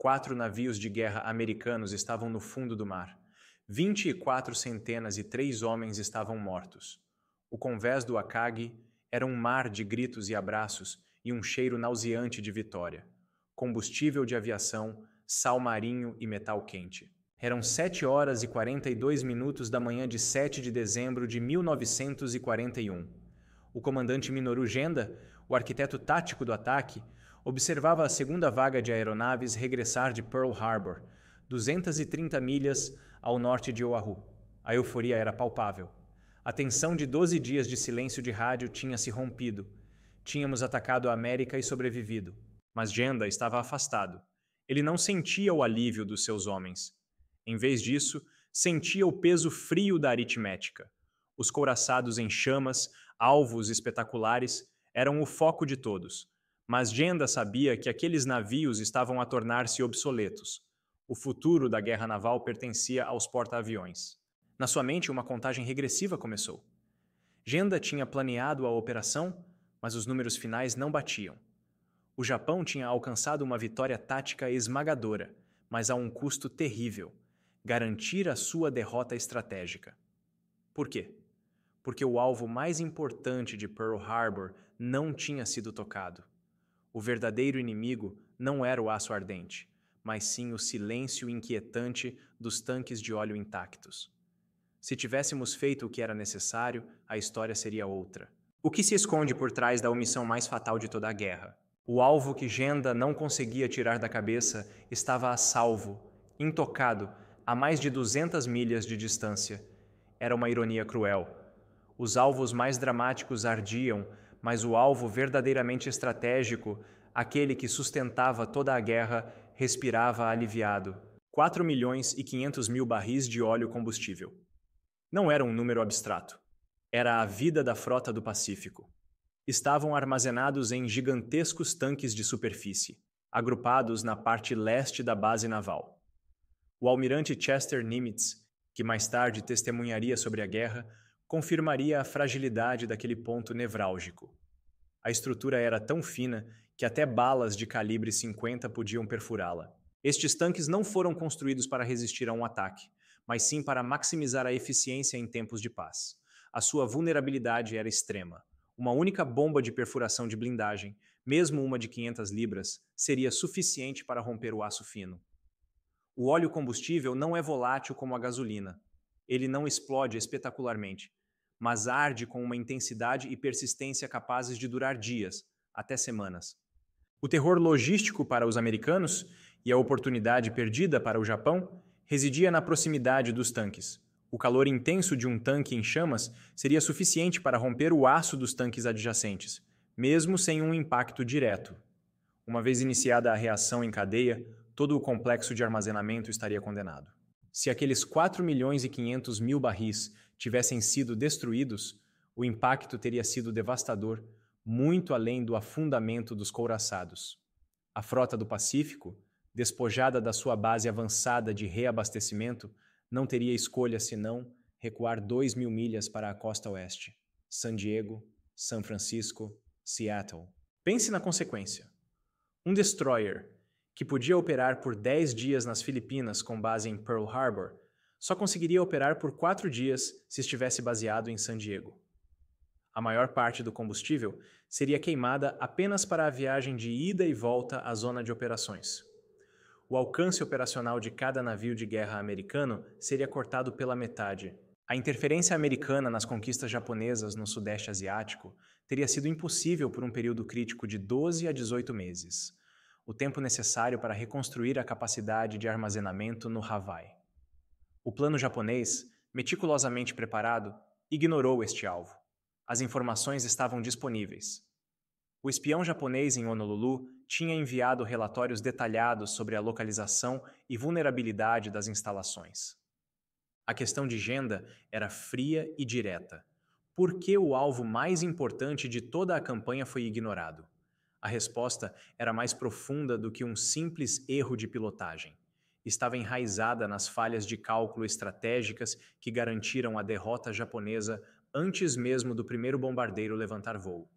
4 navios de guerra americanos estavam no fundo do mar. 24 centenas e 3 homens estavam mortos. O convés do Akagi era um mar de gritos e abraços e um cheiro nauseante de vitória. Combustível de aviação, sal marinho e metal quente. Eram 7 horas e 42 minutos da manhã de 7 de dezembro de 1941. O comandante Minoru Genda, o arquiteto tático do ataque, observava a segunda vaga de aeronaves regressar de Pearl Harbor, 230 milhas ao norte de Oahu. A euforia era palpável. A tensão de 12 dias de silêncio de rádio tinha se rompido. Tínhamos atacado a América e sobrevivido. Mas Genda estava afastado. Ele não sentia o alívio dos seus homens. Em vez disso, sentia o peso frio da aritmética. Os couraçados em chamas, alvos espetaculares, eram o foco de todos. Mas Genda sabia que aqueles navios estavam a tornar-se obsoletos. O futuro da guerra naval pertencia aos porta-aviões. Na sua mente, uma contagem regressiva começou. Genda tinha planeado a operação, mas os números finais não batiam. O Japão tinha alcançado uma vitória tática esmagadora, mas a um custo terrível: garantir a sua derrota estratégica. Por quê? Porque o alvo mais importante de Pearl Harbor não tinha sido tocado. O verdadeiro inimigo não era o aço ardente, mas sim o silêncio inquietante dos tanques de óleo intactos. Se tivéssemos feito o que era necessário, a história seria outra. O que se esconde por trás da omissão mais fatal de toda a guerra? O alvo que Genda não conseguia tirar da cabeça estava a salvo, intocado, a mais de 200 milhas de distância. Era uma ironia cruel. Os alvos mais dramáticos ardiam, mas o alvo verdadeiramente estratégico, aquele que sustentava toda a guerra, respirava aliviado. 4 milhões e 500 mil barris de óleo combustível. Não era um número abstrato. Era a vida da frota do Pacífico. Estavam armazenados em gigantescos tanques de superfície, agrupados na parte leste da base naval. O almirante Chester Nimitz, que mais tarde testemunharia sobre a guerra, confirmaria a fragilidade daquele ponto nevrálgico. A estrutura era tão fina que até balas de calibre 50 podiam perfurá-la. Estes tanques não foram construídos para resistir a um ataque, mas sim para maximizar a eficiência em tempos de paz. A sua vulnerabilidade era extrema. Uma única bomba de perfuração de blindagem, mesmo uma de 500 libras, seria suficiente para romper o aço fino. O óleo combustível não é volátil como a gasolina. Ele não explode espetacularmente, mas arde com uma intensidade e persistência capazes de durar dias, até semanas. O terror logístico para os americanos e a oportunidade perdida para o Japão residia na proximidade dos tanques. O calor intenso de um tanque em chamas seria suficiente para romper o aço dos tanques adjacentes, mesmo sem um impacto direto. Uma vez iniciada a reação em cadeia, todo o complexo de armazenamento estaria condenado. Se aqueles 4 milhões e 500 mil barris tivessem sido destruídos, o impacto teria sido devastador, muito além do afundamento dos couraçados. A frota do Pacífico, despojada da sua base avançada de reabastecimento, não teria escolha senão recuar 2.000 milhas para a costa oeste. San Diego, São Francisco, Seattle. Pense na consequência. Um destroyer, que podia operar por 10 dias nas Filipinas com base em Pearl Harbor, só conseguiria operar por 4 dias se estivesse baseado em San Diego. A maior parte do combustível seria queimada apenas para a viagem de ida e volta à zona de operações. O alcance operacional de cada navio de guerra americano seria cortado pela metade. A interferência americana nas conquistas japonesas no Sudeste Asiático teria sido impossível por um período crítico de 12 a 18 meses, o tempo necessário para reconstruir a capacidade de armazenamento no Hawaii. O plano japonês, meticulosamente preparado, ignorou este alvo. As informações estavam disponíveis. O espião japonês em Honolulu tinha enviado relatórios detalhados sobre a localização e vulnerabilidade das instalações. A questão de Genda era fria e direta. Por que o alvo mais importante de toda a campanha foi ignorado? A resposta era mais profunda do que um simples erro de pilotagem. Estava enraizada nas falhas de cálculo estratégicas que garantiram a derrota japonesa antes mesmo do primeiro bombardeiro levantar voo.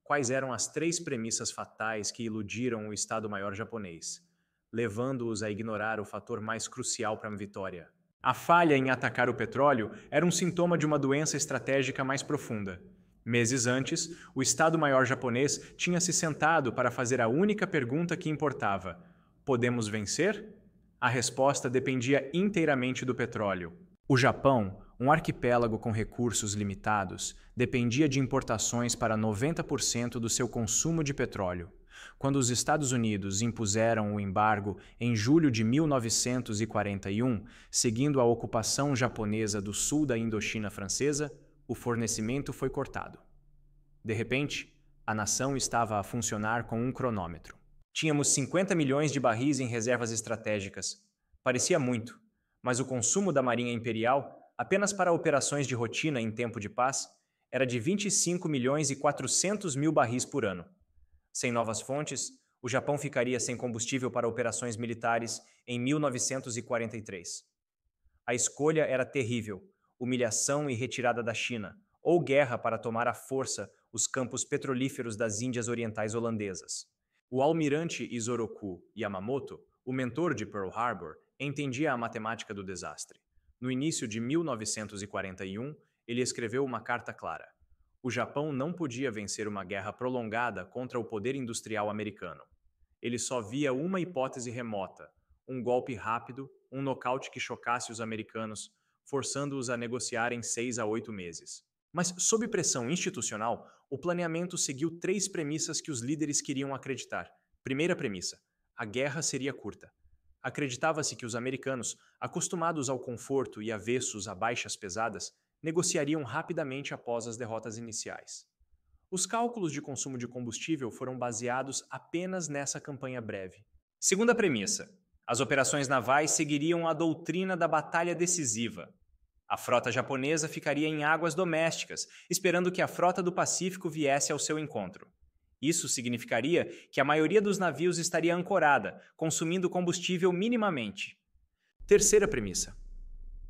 Quais eram as 3 premissas fatais que iludiram o Estado-Maior japonês? levando-os a ignorar o fator mais crucial para a vitória. A falha em atacar o petróleo era um sintoma de uma doença estratégica mais profunda. Meses antes, o Estado-Maior japonês tinha se sentado para fazer a única pergunta que importava: podemos vencer? A resposta dependia inteiramente do petróleo. O Japão, um arquipélago com recursos limitados, dependia de importações para 90% do seu consumo de petróleo. Quando os Estados Unidos impuseram o embargo em julho de 1941, seguindo a ocupação japonesa do sul da Indochina francesa, o fornecimento foi cortado. De repente, a nação estava a funcionar com um cronômetro. Tínhamos 50 milhões de barris em reservas estratégicas. Parecia muito, mas o consumo da Marinha Imperial, apenas para operações de rotina em tempo de paz, era de 25 milhões e 400 mil barris por ano. Sem novas fontes, o Japão ficaria sem combustível para operações militares em 1943. A escolha era terrível: humilhação e retirada da China, ou guerra para tomar à força os campos petrolíferos das Índias Orientais holandesas. O almirante Isoroku Yamamoto, o mentor de Pearl Harbor, entendia a matemática do desastre. No início de 1941, ele escreveu uma carta clara. O Japão não podia vencer uma guerra prolongada contra o poder industrial americano. Ele só via uma hipótese remota: um golpe rápido, um nocaute que chocasse os americanos, forçando-os a negociar em 6 a 8 meses. Mas, sob pressão institucional, o planeamento seguiu 3 premissas que os líderes queriam acreditar. Primeira premissa: a guerra seria curta. Acreditava-se que os americanos, acostumados ao conforto e avessos a baixas pesadas, negociariam rapidamente após as derrotas iniciais. Os cálculos de consumo de combustível foram baseados apenas nessa campanha breve. Segunda premissa: as operações navais seguiriam a doutrina da batalha decisiva. A frota japonesa ficaria em águas domésticas, esperando que a frota do Pacífico viesse ao seu encontro. Isso significaria que a maioria dos navios estaria ancorada, consumindo combustível minimamente. Terceira premissa: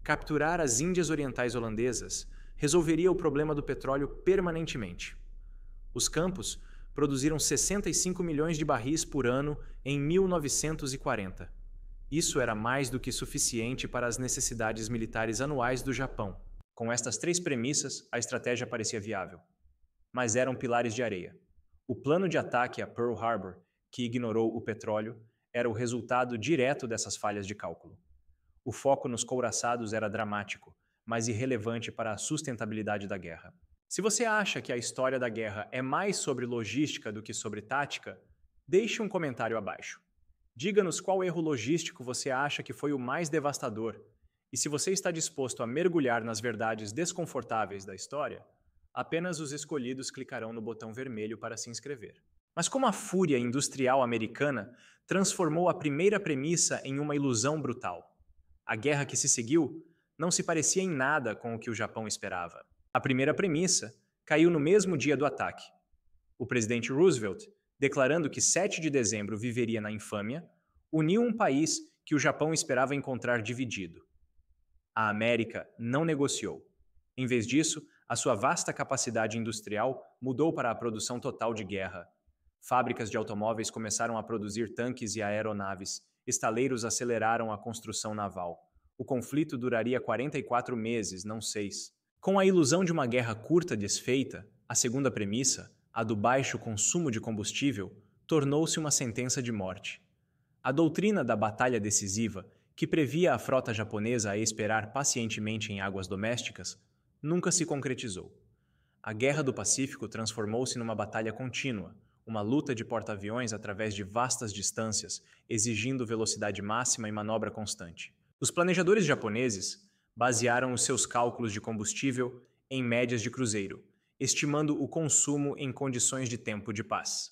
capturar as Índias Orientais holandesas resolveria o problema do petróleo permanentemente. Os campos produziram 65 milhões de barris por ano em 1940. Isso era mais do que suficiente para as necessidades militares anuais do Japão. Com estas 3 premissas, a estratégia parecia viável. Mas eram pilares de areia. O plano de ataque a Pearl Harbor, que ignorou o petróleo, era o resultado direto dessas falhas de cálculo. O foco nos couraçados era dramático, mas irrelevante para a sustentabilidade da guerra. Se você acha que a história da guerra é mais sobre logística do que sobre tática, deixe um comentário abaixo. Diga-nos qual erro logístico você acha que foi o mais devastador, e se você está disposto a mergulhar nas verdades desconfortáveis da história, apenas os escolhidos clicarão no botão vermelho para se inscrever. Mas como a fúria industrial americana transformou a primeira premissa em uma ilusão brutal? A guerra que se seguiu não se parecia em nada com o que o Japão esperava. A primeira premissa caiu no mesmo dia do ataque. O presidente Roosevelt, declarando que 7 de dezembro viveria na infâmia, uniu um país que o Japão esperava encontrar dividido. A América não negociou. Em vez disso, a sua vasta capacidade industrial mudou para a produção total de guerra. Fábricas de automóveis começaram a produzir tanques e aeronaves. Estaleiros aceleraram a construção naval. O conflito duraria 44 meses, não 6. Com a ilusão de uma guerra curta desfeita, a segunda premissa, a do baixo consumo de combustível, tornou-se uma sentença de morte. A doutrina da batalha decisiva, que previa a frota japonesa a esperar pacientemente em águas domésticas, nunca se concretizou. A Guerra do Pacífico transformou-se numa batalha contínua, uma luta de porta-aviões através de vastas distâncias, exigindo velocidade máxima e manobra constante. Os planejadores japoneses basearam os seus cálculos de combustível em médias de cruzeiro, estimando o consumo em condições de tempo de paz.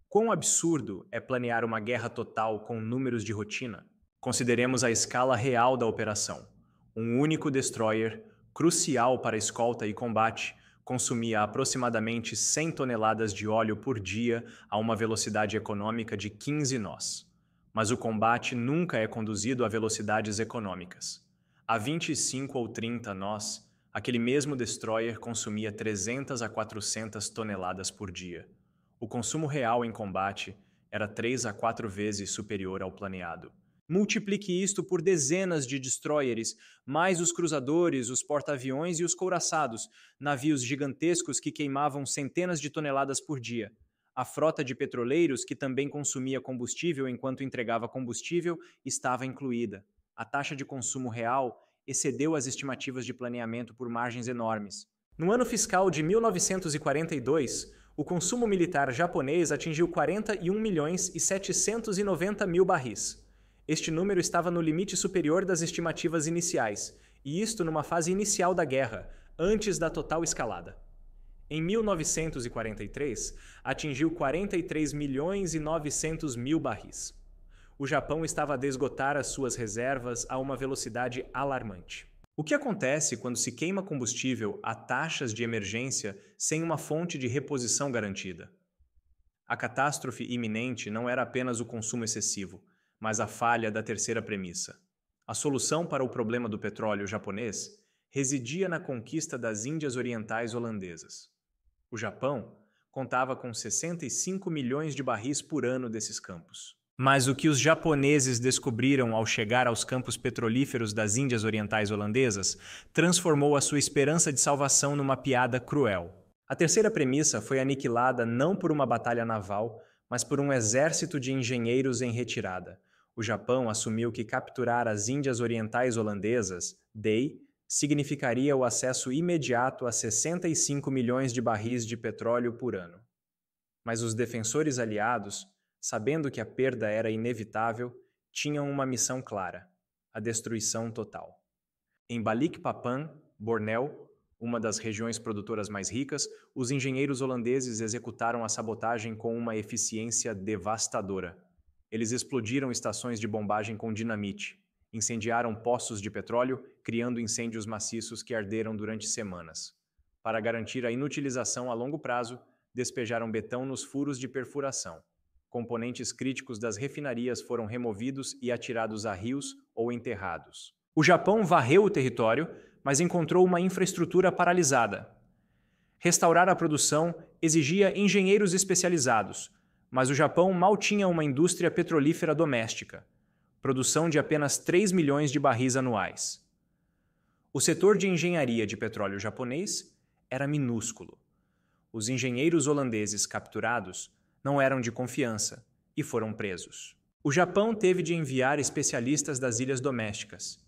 Quão absurdo é planear uma guerra total com números de rotina? Consideremos a escala real da operação. Um único destroyer, crucial para escolta e combate, consumia aproximadamente 100 toneladas de óleo por dia a uma velocidade econômica de 15 nós. Mas o combate nunca é conduzido a velocidades econômicas. A 25 ou 30 nós, aquele mesmo destroyer consumia 300 a 400 toneladas por dia. O consumo real em combate, era 3 a 4 vezes superior ao planeado. Multiplique isto por dezenas de destroyers, mais os cruzadores, os porta-aviões e os couraçados, navios gigantescos que queimavam centenas de toneladas por dia. A frota de petroleiros, que também consumia combustível enquanto entregava combustível, estava incluída. A taxa de consumo real excedeu as estimativas de planeamento por margens enormes. No ano fiscal de 1942, o consumo militar japonês atingiu 41.790.000 barris. Este número estava no limite superior das estimativas iniciais, e isto numa fase inicial da guerra, antes da total escalada. Em 1943, atingiu 43.900.000 barris. O Japão estava a esgotar as suas reservas a uma velocidade alarmante. O que acontece quando se queima combustível a taxas de emergência sem uma fonte de reposição garantida? A catástrofe iminente não era apenas o consumo excessivo, mas a falha da terceira premissa. A solução para o problema do petróleo japonês residia na conquista das Índias Orientais holandesas. O Japão contava com 65 milhões de barris por ano desses campos. Mas o que os japoneses descobriram ao chegar aos campos petrolíferos das Índias Orientais holandesas transformou a sua esperança de salvação numa piada cruel. A terceira premissa foi aniquilada não por uma batalha naval, mas por um exército de engenheiros em retirada. O Japão assumiu que capturar as Índias Orientais holandesas, DEI, significaria o acesso imediato a 65 milhões de barris de petróleo por ano. Mas os defensores aliados, sabendo que a perda era inevitável, tinham uma missão clara: a destruição total. Em Balikpapan, Bornéu, uma das regiões produtoras mais ricas, os engenheiros holandeses executaram a sabotagem com uma eficiência devastadora. Eles explodiram estações de bombagem com dinamite, incendiaram poços de petróleo, criando incêndios maciços que arderam durante semanas. Para garantir a inutilização a longo prazo, despejaram betão nos furos de perfuração. Componentes críticos das refinarias foram removidos e atirados a rios ou enterrados. O Japão varreu o território, mas encontrou uma infraestrutura paralisada. Restaurar a produção exigia engenheiros especializados, mas o Japão mal tinha uma indústria petrolífera doméstica, produção de apenas 3 milhões de barris anuais. O setor de engenharia de petróleo japonês era minúsculo. Os engenheiros holandeses capturados não eram de confiança e foram presos. O Japão teve de enviar especialistas das ilhas domésticas.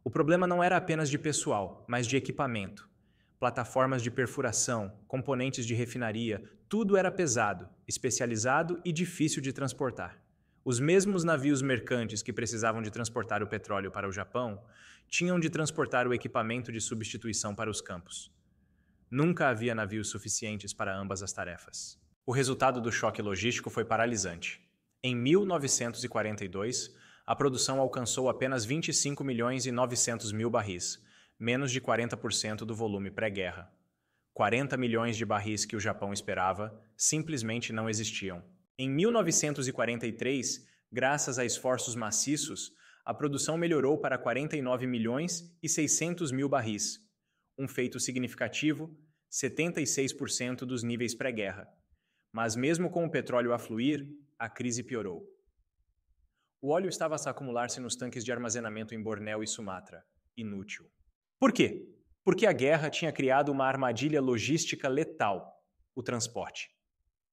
O problema não era apenas de pessoal, mas de equipamento. Plataformas de perfuração, componentes de refinaria, tudo era pesado, especializado e difícil de transportar. Os mesmos navios mercantes que precisavam de transportar o petróleo para o Japão tinham de transportar o equipamento de substituição para os campos. Nunca havia navios suficientes para ambas as tarefas. O resultado do choque logístico foi paralisante. Em 1942, a produção alcançou apenas 25.900.000 barris, menos de 40% do volume pré-guerra. 40 milhões de barris que o Japão esperava simplesmente não existiam. Em 1943, graças a esforços maciços, a produção melhorou para 49.600.000 barris, um feito significativo, 76% dos níveis pré-guerra. Mas mesmo com o petróleo a fluir, a crise piorou. O óleo estava a acumular-se nos tanques de armazenamento em Bornéu e Sumatra. Inútil. Por quê? Porque a guerra tinha criado uma armadilha logística letal: o transporte.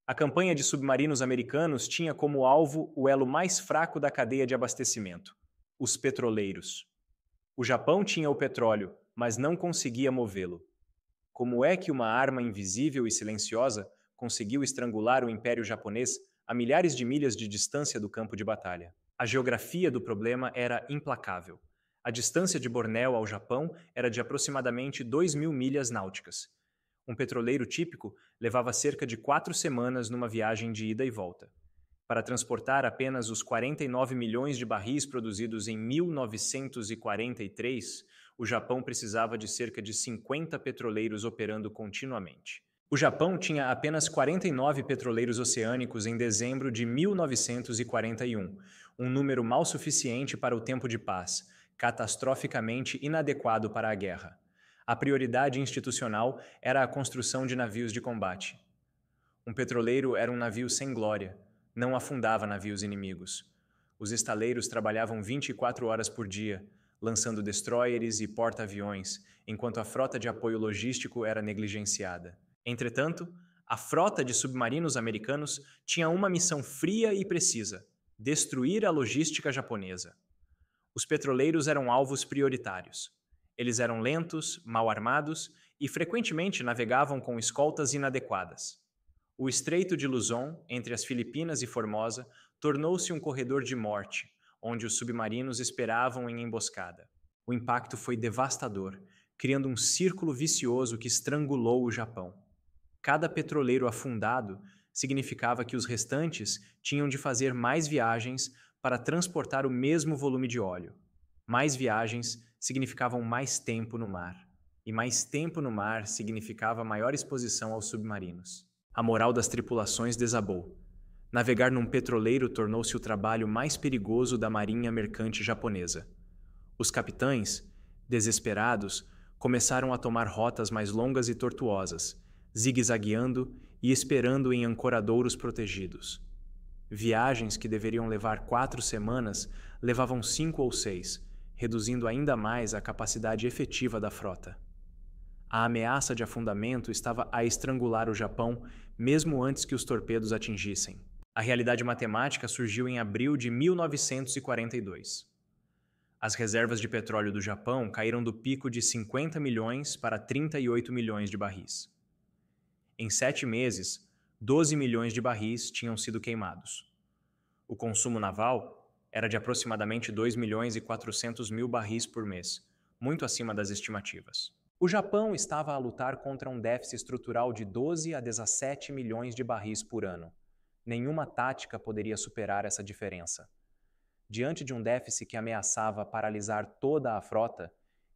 A campanha de submarinos americanos tinha como alvo o elo mais fraco da cadeia de abastecimento: os petroleiros. O Japão tinha o petróleo, mas não conseguia movê-lo. Como é que uma arma invisível e silenciosa conseguiu estrangular o Império Japonês a milhares de milhas de distância do campo de batalha? A geografia do problema era implacável. A distância de Bornéu ao Japão era de aproximadamente 2.000 milhas náuticas. Um petroleiro típico levava cerca de 4 semanas numa viagem de ida e volta. Para transportar apenas os 49 milhões de barris produzidos em 1943, o Japão precisava de cerca de 50 petroleiros operando continuamente. O Japão tinha apenas 49 petroleiros oceânicos em dezembro de 1941, um número mal suficiente para o tempo de paz, catastroficamente inadequado para a guerra. A prioridade institucional era a construção de navios de combate. Um petroleiro era um navio sem glória, não afundava navios inimigos. Os estaleiros trabalhavam 24 horas por dia, lançando destroyers e porta-aviões, enquanto a frota de apoio logístico era negligenciada. Entretanto, a frota de submarinos americanos tinha uma missão fria e precisa: destruir a logística japonesa. Os petroleiros eram alvos prioritários. Eles eram lentos, mal armados e frequentemente navegavam com escoltas inadequadas. O Estreito de Luzon, entre as Filipinas e Formosa, tornou-se um corredor de morte, onde os submarinos esperavam em emboscada. O impacto foi devastador, criando um círculo vicioso que estrangulou o Japão. Cada petroleiro afundado significava que os restantes tinham de fazer mais viagens para transportar o mesmo volume de óleo. Mais viagens significavam mais tempo no mar. E mais tempo no mar significava maior exposição aos submarinos. A moral das tripulações desabou. Navegar num petroleiro tornou-se o trabalho mais perigoso da marinha mercante japonesa. Os capitães, desesperados, começaram a tomar rotas mais longas e tortuosas, zigue-zagueando e esperando em ancoradouros protegidos. Viagens que deveriam levar 4 semanas levavam 5 ou 6, reduzindo ainda mais a capacidade efetiva da frota. A ameaça de afundamento estava a estrangular o Japão mesmo antes que os torpedos atingissem. A realidade matemática surgiu em abril de 1942. As reservas de petróleo do Japão caíram do pico de 50 milhões para 38 milhões de barris. Em 7 meses, 12 milhões de barris tinham sido queimados. O consumo naval era de aproximadamente 2 milhões e 400 mil barris por mês, muito acima das estimativas. O Japão estava a lutar contra um déficit estrutural de 12 a 17 milhões de barris por ano. Nenhuma tática poderia superar essa diferença. Diante de um déficit que ameaçava paralisar toda a frota,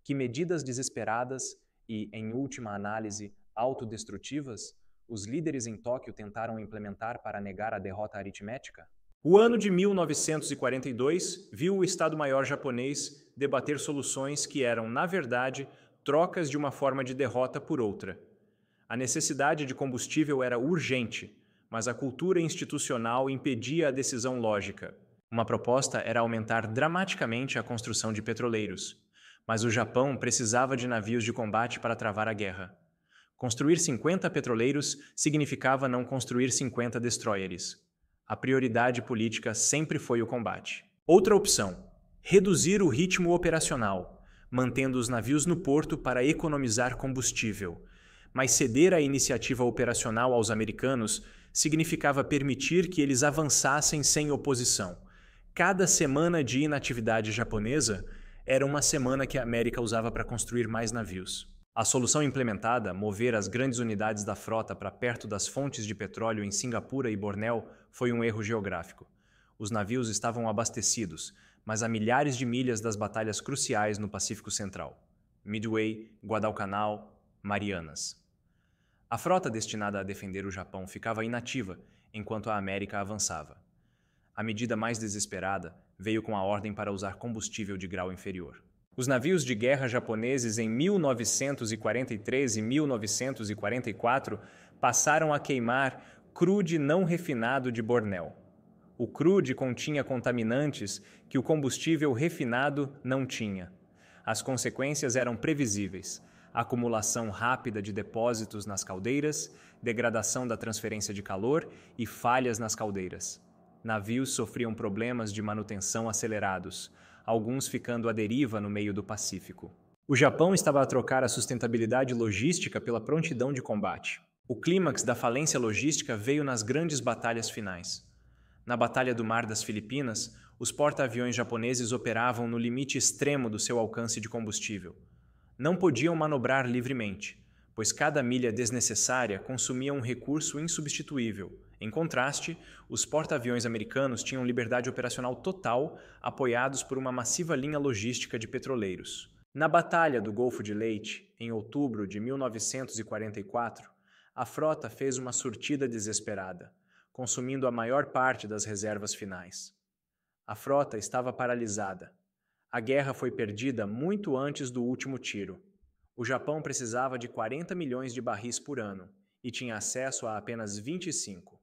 que medidas desesperadas e, em última análise, autodestrutivas, os líderes em Tóquio tentaram implementar para negar a derrota aritmética? O ano de 1942 viu o Estado-Maior japonês debater soluções que eram, na verdade, trocas de uma forma de derrota por outra. A necessidade de combustível era urgente, mas a cultura institucional impedia a decisão lógica. Uma proposta era aumentar dramaticamente a construção de petroleiros, mas o Japão precisava de navios de combate para travar a guerra. Construir 50 petroleiros significava não construir 50 destroyers. A prioridade política sempre foi o combate. Outra opção: reduzir o ritmo operacional, mantendo os navios no porto para economizar combustível. Mas ceder a iniciativa operacional aos americanos significava permitir que eles avançassem sem oposição. Cada semana de inatividade japonesa era uma semana que a América usava para construir mais navios. A solução implementada, mover as grandes unidades da frota para perto das fontes de petróleo em Singapura e Bornéu, foi um erro geográfico. Os navios estavam abastecidos, mas a milhares de milhas das batalhas cruciais no Pacífico Central: Midway, Guadalcanal, Marianas. A frota destinada a defender o Japão ficava inativa enquanto a América avançava. A medida mais desesperada veio com a ordem para usar combustível de grau inferior. Os navios de guerra japoneses em 1943 e 1944 passaram a queimar crude não refinado de Bornéu. O crude continha contaminantes que o combustível refinado não tinha. As consequências eram previsíveis: acumulação rápida de depósitos nas caldeiras, degradação da transferência de calor e falhas nas caldeiras. Navios sofriam problemas de manutenção acelerados, alguns ficando à deriva no meio do Pacífico. O Japão estava a trocar a sustentabilidade logística pela prontidão de combate. O clímax da falência logística veio nas grandes batalhas finais. Na Batalha do Mar das Filipinas, os porta-aviões japoneses operavam no limite extremo do seu alcance de combustível. Não podiam manobrar livremente, pois cada milha desnecessária consumia um recurso insubstituível. Em contraste, os porta-aviões americanos tinham liberdade operacional total, apoiados por uma massiva linha logística de petroleiros. Na Batalha do Golfo de Leyte, em outubro de 1944, a frota fez uma surtida desesperada, consumindo a maior parte das reservas finais. A frota estava paralisada. A guerra foi perdida muito antes do último tiro. O Japão precisava de 40 milhões de barris por ano e tinha acesso a apenas 25.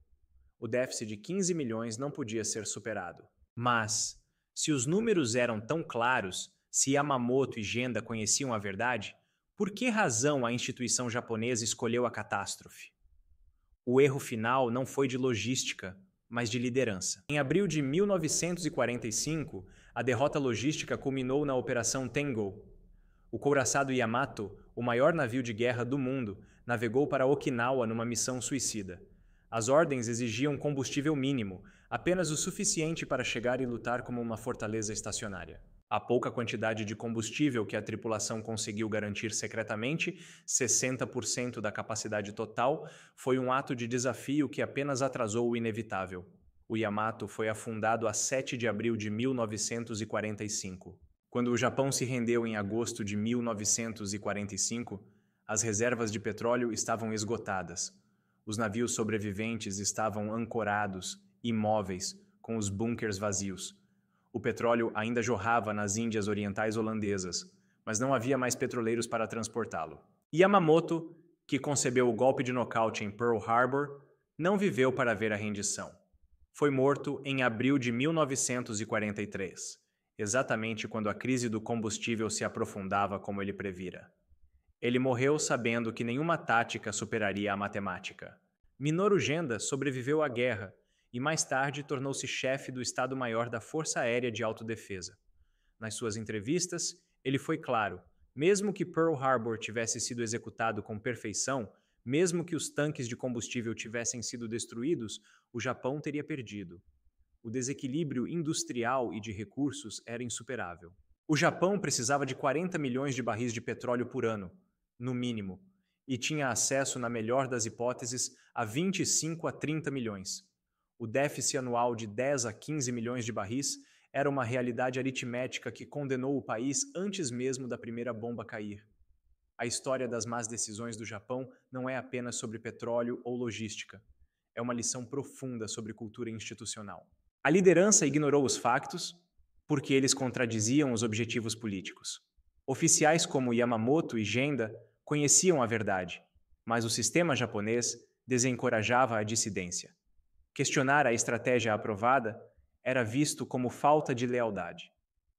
O déficit de 15 milhões não podia ser superado. Mas, se os números eram tão claros, se Yamamoto e Genda conheciam a verdade, por que razão a instituição japonesa escolheu a catástrofe? O erro final não foi de logística, mas de liderança. Em abril de 1945, a derrota logística culminou na Operação Tengo. O couraçado Yamato, o maior navio de guerra do mundo, navegou para Okinawa numa missão suicida. As ordens exigiam combustível mínimo, apenas o suficiente para chegar e lutar como uma fortaleza estacionária. A pouca quantidade de combustível que a tripulação conseguiu garantir secretamente, 60% da capacidade total, foi um ato de desafio que apenas atrasou o inevitável. O Yamato foi afundado a 7 de abril de 1945. Quando o Japão se rendeu em agosto de 1945, as reservas de petróleo estavam esgotadas. Os navios sobreviventes estavam ancorados, imóveis, com os bunkers vazios. O petróleo ainda jorrava nas Índias Orientais holandesas, mas não havia mais petroleiros para transportá-lo. Yamamoto, que concebeu o golpe de nocaute em Pearl Harbor, não viveu para ver a rendição. Foi morto em abril de 1943, exatamente quando a crise do combustível se aprofundava como ele previra. Ele morreu sabendo que nenhuma tática superaria a matemática. Minoru Genda sobreviveu à guerra e mais tarde tornou-se chefe do Estado-Maior da Força Aérea de Autodefesa. Nas suas entrevistas, ele foi claro: mesmo que Pearl Harbor tivesse sido executado com perfeição, mesmo que os tanques de combustível tivessem sido destruídos, o Japão teria perdido. O desequilíbrio industrial e de recursos era insuperável. O Japão precisava de 40 milhões de barris de petróleo por ano, no mínimo, e tinha acesso, na melhor das hipóteses, a 25 a 30 milhões. O déficit anual de 10 a 15 milhões de barris era uma realidade aritmética que condenou o país antes mesmo da primeira bomba cair. A história das más decisões do Japão não é apenas sobre petróleo ou logística. É uma lição profunda sobre cultura institucional. A liderança ignorou os factos porque eles contradiziam os objetivos políticos. Oficiais como Yamamoto e Genda conheciam a verdade, mas o sistema japonês desencorajava a dissidência. Questionar a estratégia aprovada era visto como falta de lealdade.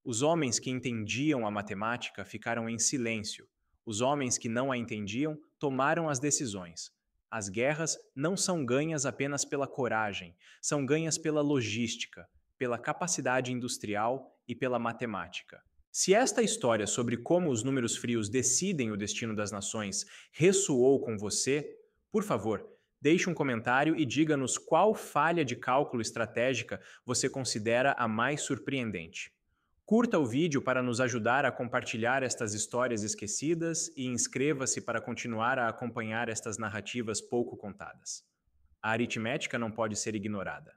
Os homens que entendiam a matemática ficaram em silêncio. Os homens que não a entendiam tomaram as decisões. As guerras não são ganhas apenas pela coragem, são ganhas pela logística, pela capacidade industrial e pela matemática. Se esta história sobre como os números frios decidem o destino das nações ressoou com você, por favor, deixe um comentário e diga-nos qual falha de cálculo estratégica você considera a mais surpreendente. Curta o vídeo para nos ajudar a compartilhar estas histórias esquecidas e inscreva-se para continuar a acompanhar estas narrativas pouco contadas. A aritmética não pode ser ignorada.